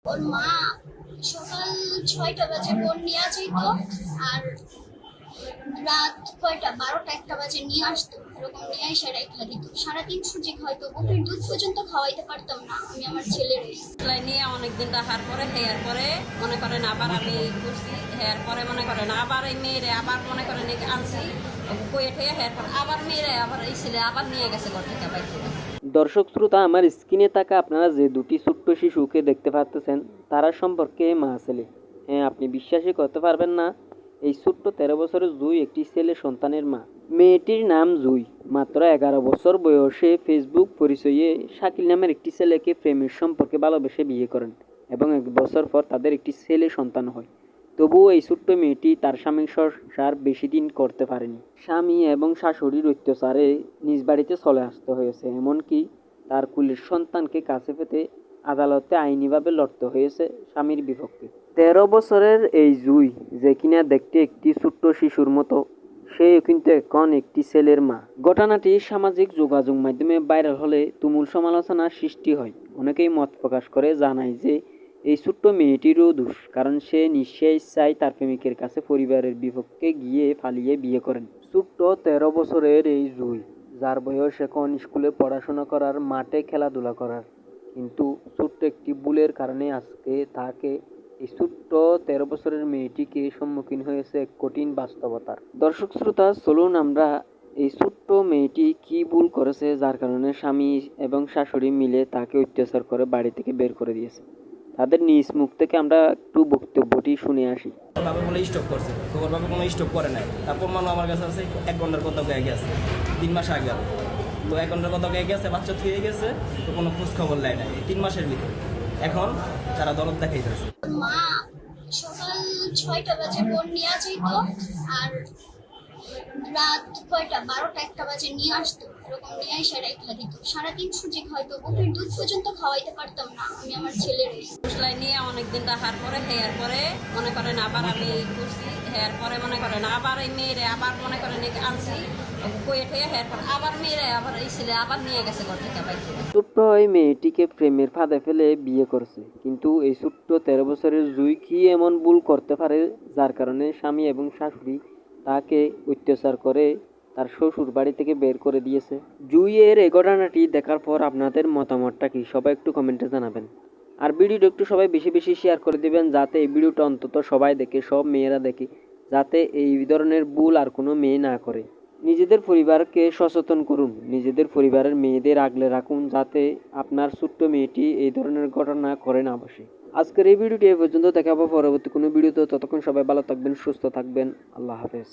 ওর মা সকাল ৬টা বাজে বোন নিয়ে যেত, আর রাত কয়টা ১২টা ১টা বাজে নিয়ে আসতো। এরকম নিয়ে এসে রেখা দিত। সারাদিন সুজি খাওয়াইতো, বুকের দুধ পর্যন্ত খাওয়াইতে পারতাম না আমি আমার ছেলের। সেলাই নিয়ে অনেকদিন রাখার পরে হেয়ার পরে মনে করেন আবার আমি করছি, হেয়ার পরে মনে করেন আবার এই মেয়েরে আবার মনে করেন আনছি কয়ে ঠেয়ে হেয়ার পর আবার মেয়েরে আবার এই ছেলে আবার নিয়ে গেছে ঘর থেকে বাইক করে। দর্শক শ্রোতা, আমার স্ক্রিনে থাকা আপনারা যে দুটি ছোট্ট শিশুকে দেখতে পাচ্ছেন তারা সম্পর্কে মা ছেলে। হ্যাঁ, আপনি বিশ্বাসই করতে পারবেন না, এই ছোট্ট 13 বছরের জুই একটি ছেলে সন্তানের মা। মেয়েটির নাম জুই। মাত্র 11 বছর বয়সে ফেসবুক পরিচয়ে শাকিল নামের একটি ছেলেকে প্রেমের সম্পর্কে ভালোবেসে বিয়ে করেন এবং 1 বছর পর তাদের একটি ছেলে সন্তান হয়। তবুও এই ছোট্ট মেয়েটি তার স্বামীর সংসার বেশি দিন করতে পারেনি। স্বামী এবং শাশুড়ির অত্যাচারে নিজ বাড়িতে চলে আসতে হয়েছে, এমনকি তার কুলের সন্তানকে কাছে পেতে আদালতে আইনিভাবে লড়তে হয়েছে স্বামীর বিপক্ষে। 13 বছরের এই জুই, যে কিনা দেখতে একটি ছোট্ট শিশুর মতো, সেও কিন্তু এখন একটি ছেলের মা। ঘটনাটি সামাজিক যোগাযোগ মাধ্যমে ভাইরাল হলে তুমুল সমালোচনার সৃষ্টি হয়। অনেকেই মত প্রকাশ করে জানায় যে এই ছোট্ট মেয়েটিরও দোষ, কারণ সে নিঃস্ব ইচ্ছায় তার প্রেমিকের কাছে পরিবারের বিপক্ষে গিয়ে পালিয়ে বিয়ে করেন। ছোট্ট 13 বছরের এই জুই, যার বয়স এখন স্কুলে পড়াশোনা করার, মাঠে খেলাধুলা করার, কিন্তু ছোট্ট একটি ভুলের কারণে আজকে তাকে, এই ছোট্ট 13 বছরের মেয়েটিকে সম্মুখীন হয়েছে এক কঠিন বাস্তবতার। দর্শক শ্রোতা, চলুন আমরা এই ছোট্ট মেয়েটি কি ভুল করেছে যার কারণে স্বামী এবং শাশুড়ি মিলে তাকে অত্যাচার করে বাড়ি থেকে বের করে দিয়েছে, তাদের নিজ মুখ থেকে আমরা একটু বক্তব্যটি শুনে আসি। বাবা বলে স্টপ করছে, তো ওর বাবা কোনো স্টপ করে নাই। তারপর মানুষ আমার কাছে আছে 1 ঘন্টার কথা হয়ে গেছে, 3 মাস আগে। তো 1 ঘন্টার কথা হয়ে গেছে, বাচ্চা থুয়ে গেছে, তো কোনো খোঁজ খবর নেয় না 3 মাসের ভিতরে। এখন তারা দরদ দেখাইতেছে। মা সকাল ৬টা বাজে বোন নিয়ে যেত, আর রাত কয়টা ১২টা ১টা বাজে নিয়ে আসতো। এরকম নিয়ে এসে রেখা দিত। সারাদিন সুজি খাওয়াইতো, বুকের দুধ পর্যন্ত খাওয়াইতে পারতাম না আমি আমার ছেলের। সেলাই নিয়ে অনেকদিন রাখার পরে হেয়ার পরে মনে করেন আবার আমি করছি, হেয়ার পরে মনে করেন আবার এই মেয়েরে আবার মনে করেন আনছি কয়ে ঠেয়ে হেয়ার পর আবার মেয়েরে আবার এই ছেলে আবার নিয়ে গেছে ঘর থেকে বাইক করে। ছোট্ট এই মেয়েটিকে প্রেমের ফাঁদে ফেলে বিয়ে করছে, কিন্তু এই ছোট্ট 13 বছরের জুই কি এমন ভুল করতে পারে যার কারণে স্বামী এবং শাশুড়ি তাকে অত্যাচার করে তার শ্বশুর বাড়ি থেকে বের করে দিয়েছে? জুইয়ের এই ঘটনাটি দেখার পর আপনাদের মতামতটা কি, সবাই একটু কমেন্টে জানাবেন। আর ভিডিওটা একটু সবাই বেশি বেশি শেয়ার করে দিবেন, যাতে এই ভিডিওটা অন্তত সবাই দেখে, সব মেয়েরা দেখে, যাতে এই ধরনের ভুল আর কোনো মেয়ে না করে। নিজেদের পরিবারকে সচেতন করুন, নিজেদের পরিবারের মেয়েদের আগলে রাখুন, যাতে আপনার ছোট্ট মেয়েটি এই ধরনের ঘটনা করে না বসে। আজকের এই ভিডিওটি এই পর্যন্ত, দেখা হবে পরবর্তী কোনো ভিডিওতে। ততক্ষণ সবাই ভালো থাকবেন, সুস্থ থাকবেন। আল্লাহ হাফেজ।